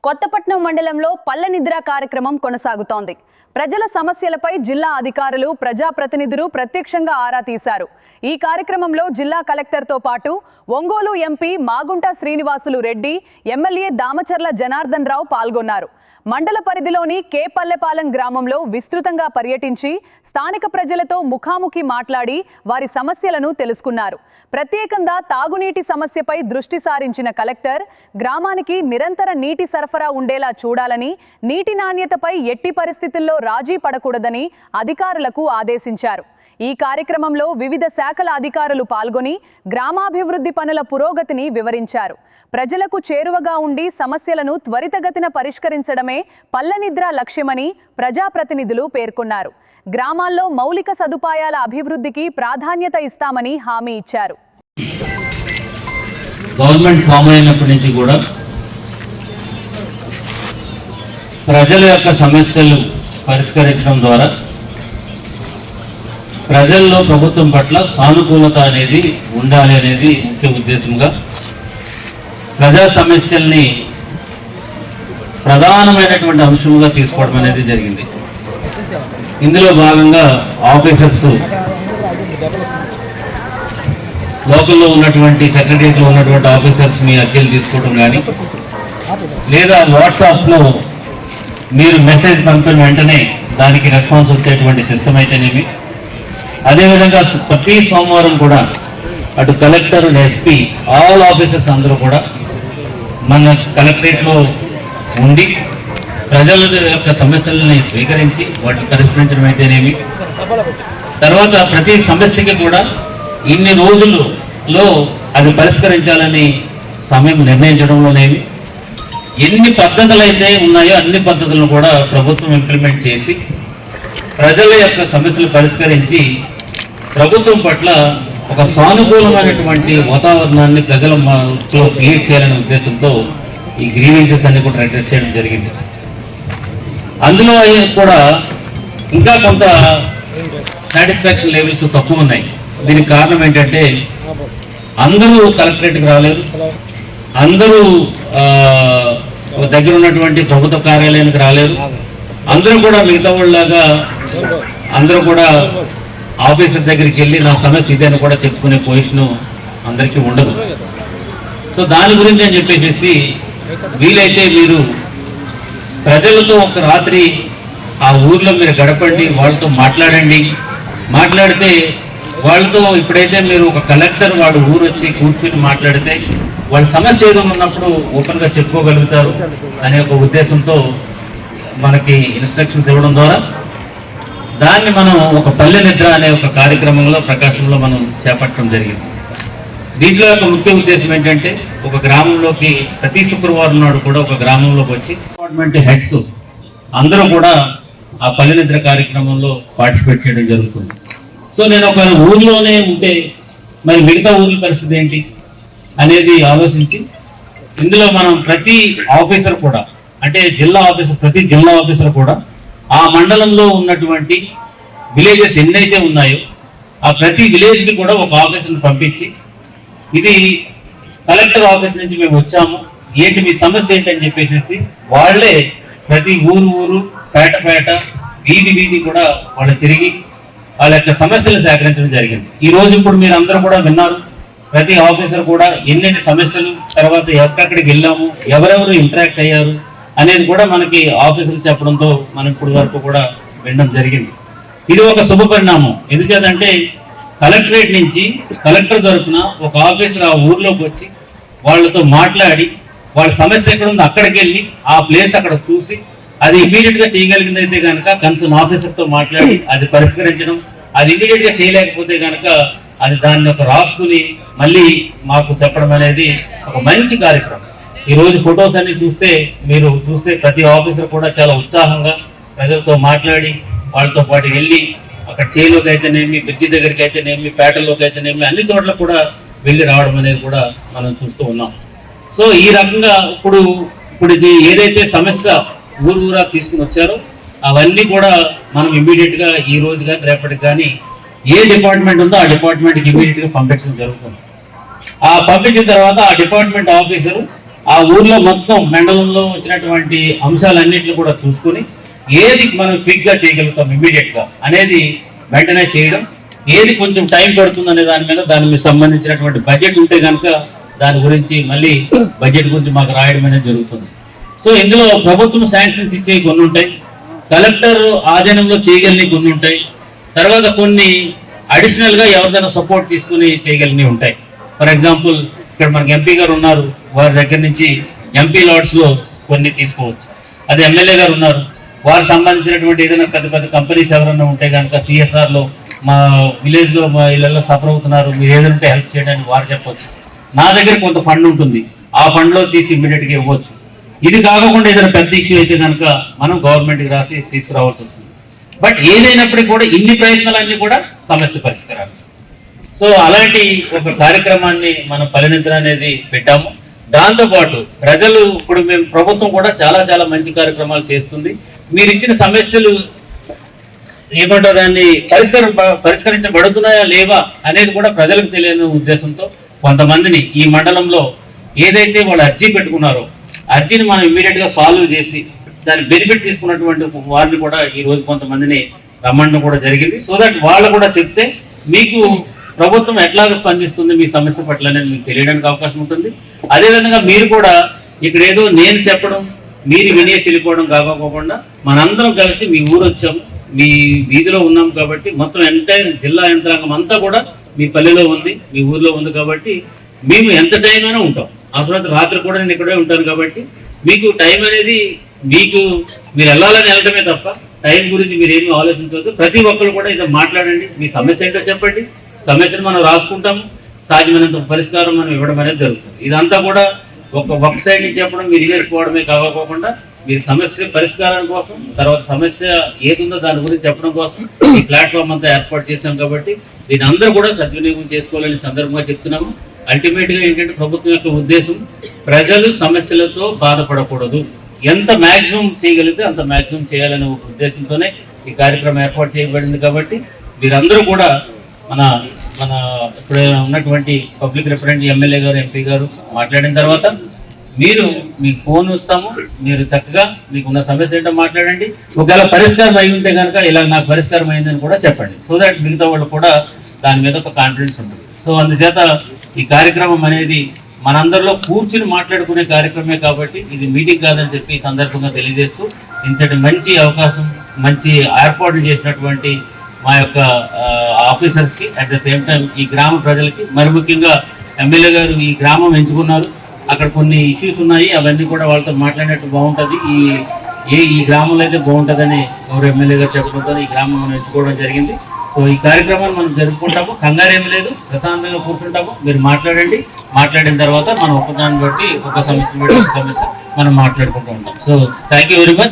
కొత్తపట్నం మండలంలో పల్లె నిద్ర కార్యక్రమం కొనసాగుతోంది. ప్రజల సమస్యలపై జిల్లా అధికారులు, ప్రజాప్రతినిధులు ప్రత్యక్షంగా ఆరా తీశారు. ఈ కార్యక్రమంలో జిల్లా కలెక్టర్తో పాటు ఒంగోలు ఎంపీ మాగుంట శ్రీనివాసులు రెడ్డి, ఎమ్మెల్యే దామచర్ల జనార్దన్ రావు పాల్గొన్నారు. మండల పరిధిలోని కేపల్లెపాలెం గ్రామంలో విస్తృతంగా పర్యటించి స్థానిక ప్రజలతో ముఖాముఖి మాట్లాడి వారి సమస్యలను తెలుసుకున్నారు. ప్రత్యేకంగా తాగునీటి సమస్యపై దృష్టి సారించిన కలెక్టర్ గ్రామానికి నిరంతర నీటి సరఫరా ఉండేలా చూడాలని, నీటి నాణ్యతపై ఎట్టి పరిస్థితుల్లో రాజీ పడకూడదని అధికారులకు ఆదేశించారు. ఈ కార్యక్రమంలో వివిధ శాఖల అధికారులు పాల్గొని గ్రామాభివృద్ధి పనుల పురోగతిని వివరించారు. ప్రజలకు చేరువగా ఉండి సమస్యలను త్వరితగతిన పరిష్కరించడమే పల్లె నిద్ర లక్ష్యమని ప్రజాప్రతినిధులు పేర్కొన్నారు. గ్రామాల్లో మౌలిక సదుపాయాల అభివృద్ధికి ప్రాధాన్యత ఇస్తామని హామీ ఇచ్చారు. గవర్నమెంట్ ఫామ్ అయినప్పటి నుంచి కూడా ప్రజల యొక్క సమస్యలు పరిష్కరించడం ద్వారా ప్రజల్లో ప్రభుత్వం పట్ల సానుకూలత అనేది ఉండాలి అనేది ముఖ్య ఉద్దేశంగా ప్రజా సమస్యల్ని ప్రధానమైనటువంటి అంశంగా తీసుకోవడం అనేది జరిగింది. ఇందులో భాగంగా ఆఫీసర్స్, లోకల్లో ఉన్నటువంటి సెక్రటరీలో ఉన్నటువంటి ఆఫీసర్స్ మీ అర్జీలు తీసుకోవడం కానీ, లేదా వాట్సాప్లో మీరు మెసేజ్ పంపిన వెంటనే దానికి రెస్పాన్స్ వచ్చేటువంటి సిస్టమ్ అయితేనేమి, అదేవిధంగా ప్రతి సోమవారం కూడా అటు కలెక్టర్, ఎస్పీ, ఆల్ ఆఫీసర్స్ అందరూ కూడా మన కలెక్టరేట్లో ఉండి ప్రజల యొక్క సమస్యలని స్వీకరించి వాటిని పరిష్కరించడం అయితేనేమి, తర్వాత ప్రతి సమస్యకి కూడా ఇన్ని రోజుల్లో అది పరిష్కరించాలని సమయం నిర్ణయించడంలోనేమి, ఎన్ని పద్ధతులు అయితే ఉన్నాయో అన్ని పద్ధతులను కూడా ప్రభుత్వం ఇంప్లిమెంట్ చేసి ప్రజల యొక్క సమస్యలు పరిష్కరించి ప్రభుత్వం పట్ల ఒక సానుకూలమైనటువంటి వాతావరణాన్ని ప్రజలలో క్రియేట్ చేయాలనే ఉద్దేశంతో ఈ గ్రీవెన్సెస్ అన్ని కూడా అడ్రస్ చేయడం జరిగింది. అందులో కూడా ఇంకా కొంత సాటిస్ఫాక్షన్ లెవెల్స్ తక్కువ ఉన్నాయి. దీనికి కారణం ఏంటంటే అందరూ కలెక్టరేట్కి రాలేదు, అందరూ దగ్గర ఉన్నటువంటి ప్రభుత్వ కార్యాలయానికి రాలేదు, అందరూ కూడా మిగతా వాళ్ళలాగా అందరూ కూడా ఆఫీసర్ దగ్గరికి వెళ్ళి నా సమస్య ఇదేని కూడా చెప్పుకునే పొజిషన్ అందరికీ ఉండదు. సో దాని గురించి అని చెప్పేసి వీలైతే మీరు ప్రజలతో ఒక రాత్రి ఆ ఊర్లో మీరు గడపండి, వాళ్ళతో మాట్లాడండి. మాట్లాడితే వాళ్ళతో ఇప్పుడైతే మీరు ఒక కలెక్టర్ వాడు ఊరు వచ్చి కూర్చొని మాట్లాడితే వాళ్ళ సమస్య ఏదో ఉన్నప్పుడు ఓపెన్గా చెప్పుకోగలుగుతారు అనే ఒక ఉద్దేశంతో మనకి ఇన్స్ట్రక్షన్స్ ఇవ్వడం ద్వారా దాన్ని మనం ఒక పల్లె నిద్ర అనే ఒక కార్యక్రమంలో ప్రకాశంలో మనం చేపట్టడం జరిగింది. దీంట్లో యొక్క ముఖ్య ఉద్దేశం ఏంటంటే ఒక గ్రామంలోకి ప్రతి శుక్రవారం నాడు కూడా ఒక గ్రామంలోకి వచ్చి డిపార్ట్మెంట్ హెడ్స్ అందరూ కూడా ఆ పల్లె నిద్ర కార్యక్రమంలో పార్టిసిపేట్ చేయడం జరుగుతుంది. సో నేను ఒక ఊర్లోనే ఉంటే మరి మిగతా ఊర్ల పరిస్థితి ఏంటి అనేది ఆలోచించి ఇందులో మనం ప్రతి ఆఫీసర్ కూడా, అంటే ప్రతి జిల్లా ఆఫీసర్ కూడా ఆ మండలంలో ఉన్నటువంటి విలేజెస్ ఎన్నైతే ఉన్నాయో ఆ ప్రతి విలేజ్కి కూడా ఒక ఆఫీసర్ని పంపించి ఇది కలెక్టర్ ఆఫీస్ నుంచి మేము వచ్చాము, ఏంటి మీ సమస్య ఏంటని చెప్పేసి వాళ్ళే ప్రతి ఊరు, పేట, వీధి కూడా వాళ్ళు తిరిగి వాళ్ళ యొక్క సమస్యలు సేకరించడం జరిగింది. ఈ రోజు ఇప్పుడు మీరు అందరూ కూడా విన్నారు, ప్రతి ఆఫీసర్ కూడా ఎన్నెన్ని సమస్యలు, తర్వాత ఎక్కడికి వెళ్ళాము, ఎవరెవరు ఇంటరాక్ట్ అయ్యారు అనేది కూడా మనకి ఆఫీసులు చెప్పడంతో మనం ఇప్పుడు వరకు కూడా వినడం జరిగింది. ఇది ఒక శుభ పరిణామం. ఎందుచేతంటే కలెక్టరేట్ నుంచి కలెక్టర్ తరఫున ఒక ఆఫీసర్ ఆ ఊర్లోకి వచ్చి వాళ్ళతో మాట్లాడి వాళ్ళ సమస్య ఎక్కడ ఉందో అక్కడికి వెళ్ళి ఆ ప్లేస్ అక్కడ చూసి అది ఇమీడియట్గా చేయగలిగిందైతే కనుక కన్సర్న్ ఆఫీసర్తో మాట్లాడి అది పరిష్కరించడం, అది ఇమీడియట్గా చేయలేకపోతే కనుక అది దాన్ని ఒక రాసుకుని మళ్ళీ మాకు చెప్పడం అనేది ఒక మంచి కార్యక్రమం. ఈరోజు ఫొటోస్ అన్ని మీరు చూస్తే ప్రతి ఆఫీసర్ కూడా చాలా ఉత్సాహంగా ప్రజలతో మాట్లాడి వాళ్ళతో పాటు వెళ్ళి అక్కడ చేలోకి అయితేనేమి, బ్రిడ్జి దగ్గరికి అయితేనేమి, పేటల్లోకి అయితేనేమి అన్ని చోట్ల కూడా వెళ్ళి రావడం అనేది కూడా మనం చూస్తూ ఉన్నాం. సో ఈ రకంగా ఇప్పుడు ఇది ఏదైతే సమస్య ఊరా తీసుకుని వచ్చారో అవన్నీ కూడా మనం ఇమీడియట్గా ఈ రోజు కానీ రేపటికి కానీ ఏ డిపార్ట్మెంట్ ఉందో ఆ డిపార్ట్మెంట్కి ఇమీడియట్గా పంపించడం జరుగుతుంది. ఆ పంపించిన తర్వాత ఆ డిపార్ట్మెంట్ ఆఫీసరు ఆ ఊర్లో మొత్తం మండలంలో వచ్చినటువంటి అంశాలన్నింటినీ కూడా చూసుకుని ఏది మనం క్విక్గా చేయగలుగుతాం ఇమ్మీడియట్గా అనేది వెంటనే చేయడం, ఏది కొంచెం టైం పడుతుంది అనే దాని మీద దానికి సంబంధించినటువంటి బడ్జెట్ ఉంటే కనుక దాని గురించి మళ్ళీ బడ్జెట్ గురించి మాకు రాయడం అనేది జరుగుతుంది. సో ఇందులో ప్రభుత్వం శాంక్షన్స్ ఇచ్చే కొన్ని ఉంటాయి, కలెక్టర్ ఆధీనంలో చేయగలిగిన కొన్ని ఉంటాయి, తర్వాత కొన్ని అడిషనల్గా ఎవరిదైనా సపోర్ట్ తీసుకుని చేయగలిగినవి ఉంటాయి. ఫర్ ఎగ్జాంపుల్ ఇక్కడ మనకి ఎంపీ గారు ఉన్నారు, వారి దగ్గర నుంచి ఎంపీ లాట్స్లో కొన్ని తీసుకోవచ్చు. అది ఎమ్మెల్యే గారు ఉన్నారు, వారికి సంబంధించినటువంటి ఏదైనా పెద్ద పెద్ద కంపెనీస్ ఎవరైనా ఉంటే కనుక సిఎస్ఆర్లో మా విలేజ్లో మా ఇళ్ళల్లో సఫర్ అవుతున్నారు, మీరు ఏదంటే హెల్ప్ చేయడానికి వారు చెప్పవచ్చు. నా దగ్గర కొంత ఫండ్ ఉంటుంది, ఆ ఫండ్లో తీసి ఇమ్మీడియట్గా ఇవ్వచ్చు. ఇది కాకుండా ఏదైనా పెద్ద ఇష్యూ అయితే కనుక మనం గవర్నమెంట్కి రాసి తీసుకురావాల్సి వస్తుంది. బట్ ఏదైనప్పటికీ కూడా ఇన్ని ప్రయత్నాలన్నీ కూడా సమస్య పరిష్కారాలు. సో అలాంటి ఒక కార్యక్రమాన్ని మనం పల్లెనిద్ర అనేది పెట్టాము. దాంతోపాటు ప్రజలు ఇప్పుడు మేము ప్రభుత్వం కూడా చాలా చాలా మంచి కార్యక్రమాలు చేస్తుంది. మీరు ఇచ్చిన సమస్యలు ఏమంటారు దాన్ని పరిష్కరించబడుతున్నాయా లేవా అనేది కూడా ప్రజలకు తెలియని ఉద్దేశంతో కొంతమందిని ఈ మండలంలో ఏదైతే వాళ్ళు అర్జీ పెట్టుకున్నారో అర్జీని మనం ఇమ్మీడియట్గా సాల్వ్ చేసి దాని బెనిఫిట్ తీసుకున్నటువంటి వారిని కూడా ఈ రోజు కొంతమందిని రమ్మడం కూడా జరిగింది. సో దట్ వాళ్ళు కూడా చెప్తే మీకు ప్రభుత్వం ఎట్లాగ స్పందిస్తుంది మీ సమస్య పట్ల అనేది మీకు తెలియడానికి అవకాశం ఉంటుంది. అదేవిధంగా మీరు కూడా ఇక్కడ ఏదో నేను చెప్పడం మీరు వినేసి వెళ్ళిపోవడం కాకపోకుండా మనందరం కలిసి మీ ఊరు వచ్చాము, మీ వీధిలో ఉన్నాం కాబట్టి మొత్తం ఎంటైర్ జిల్లా యంత్రాంగం అంతా కూడా మీ పల్లెలో ఉంది, మీ ఊర్లో ఉంది కాబట్టి మేము ఎంత టైం అయినా ఉంటాం. అవసరమైతే రాత్రి కూడా నేను ఇక్కడే ఉంటాను కాబట్టి మీకు టైం అనేది మీరు వెళ్ళడమే తప్ప టైం గురించి మీరు ఏమీ ఆలోచించవద్దు. ప్రతి ఒక్కరు కూడా ఇదో మాట్లాడండి, మీ సమస్య ఏంటో చెప్పండి, సమస్యను మనం రాసుకుంటాము, సాధ్యమైనంత పరిష్కారం మనం ఇవ్వడం అనేది జరుగుతుంది. ఇదంతా కూడా ఒక సైడ్ నుంచి చెప్పడం మీరు చేసుకోవడమే కాకపోకుండా మీరు సమస్య పరిష్కారం కోసం తర్వాత సమస్య ఏదుందో దాని గురించి చెప్పడం కోసం ఈ ప్లాట్ఫామ్ అంతా ఏర్పాటు చేశాం కాబట్టి దీని అందరూ కూడా సద్వినియోగం చేసుకోవాలని సందర్భంగా చెప్తున్నాము. అల్టిమేట్గా ఏంటంటే ప్రభుత్వం యొక్క ఉద్దేశం ప్రజలు సమస్యలతో బాధపడకూడదు, ఎంత మ్యాక్సిమం చేయగలిగితే అంత మ్యాక్సిమం చేయాలనే ఒక ఉద్దేశంతోనే ఈ కార్యక్రమం ఏర్పాటు చేయబడింది. కాబట్టి మీరందరూ కూడా మన ఇక్కడ ఉన్నటువంటి పబ్లిక్ రిప్రజెంటేటివ్ ఎమ్మెల్యే గారు ఎంపీ గారు మాట్లాడిన తర్వాత మీకు ఫోన్ ఇస్తాము, మీరు చక్కగా మీకున్న సమస్య ఏంటో మాట్లాడండి. ఒకవేళ పరిష్కారం అయి ఉంటే కనుక ఇలా నాకు పరిష్కారం అయిందని కూడా చెప్పండి. సో దట్ మిగతా వాళ్ళు కూడా దాని మీద ఒక కాన్ఫిడెన్స్ ఉంటుంది. సో అందుచేత ఈ కార్యక్రమం అనేది మనందరిలో కూర్చుని మాట్లాడుకునే కార్యక్రమే కాబట్టి ఇది మీటింగ్ కాదని చెప్పి ఈ సందర్భంగా తెలియజేస్తూ ఇంతటి మంచి అవకాశం మంచి ఏర్పాట్లు చేసినటువంటి మా యొక్క ఆఫీసర్స్కి అట్ ద సేమ్ టైం ఈ గ్రామ ప్రజలకి మరి ముఖ్యంగా ఎమ్మెల్యే గారు ఈ గ్రామం ఎంచుకున్నారు, అక్కడ కొన్ని ఇష్యూస్ ఉన్నాయి, అవన్నీ కూడా వాళ్ళతో మాట్లాడినట్టు బాగుంటుంది, ఈ గ్రామంలో అయితే బాగుంటుందని గౌరవ ఎమ్మెల్యే గారు చెప్పడంతో ఈ గ్రామం మనం ఎంచుకోవడం జరిగింది. సో ఈ కార్యక్రమాన్ని మనం జరుపుకుంటాము, కంగారు ఏమి లేదు, ప్రశాంతంగా కూర్చుంటాము. మీరు మాట్లాడండి, మాట్లాడిన తర్వాత మనం ఒకదాన్ని బట్టి ఒక సమస్య మనం మాట్లాడుకుంటూ ఉంటాం. So thank you very much.